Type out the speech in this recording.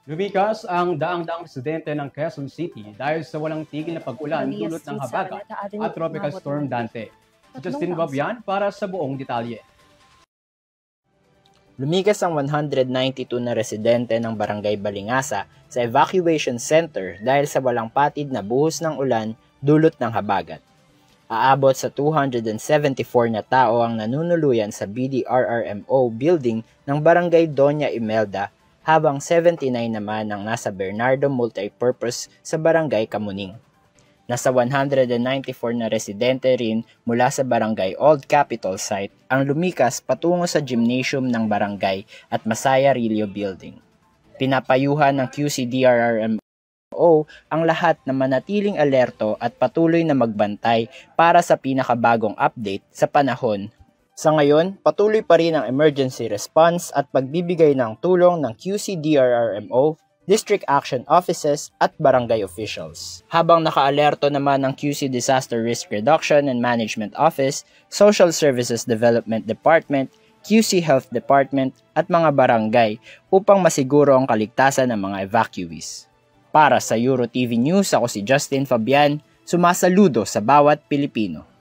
Lumikas ang daang-daang residente ng Quezon City dahil sa walang tigil na pag-ulan dulot ng habagat at Tropical Storm Dante. Si Justin Babian para sa buong detalye. Lumikas ang 192 na residente ng Barangay Balingasa sa evacuation center dahil sa walang patid na buhos ng ulan dulot ng habagat. Aabot sa 274 na tao ang nanunuluyan sa BDRRMO building ng Barangay Doña Imelda habang 79 naman ang nasa Bernardo Multipurpose sa Barangay Kamuning. Nasa 194 na residente rin mula sa Barangay Old Capitol site ang lumikas patungo sa gymnasium ng barangay at Masaya Rillo Building. Pinapayuhan ng QCDRRMO ang lahat na manatiling alerto at patuloy na magbantay para sa pinakabagong update sa panahon. Sa ngayon, patuloy pa rin ang emergency response at pagbibigay ng tulong ng QCDRRMO, District Action Offices at barangay officials. Habang nakaalerto naman ng QC Disaster Risk Reduction and Management Office, Social Services Development Department, QC Health Department at mga barangay upang masiguro ang kaligtasan ng mga evacuees. Para sa EuroTV News, ako si Justin Fabian, sumasaludo sa bawat Pilipino.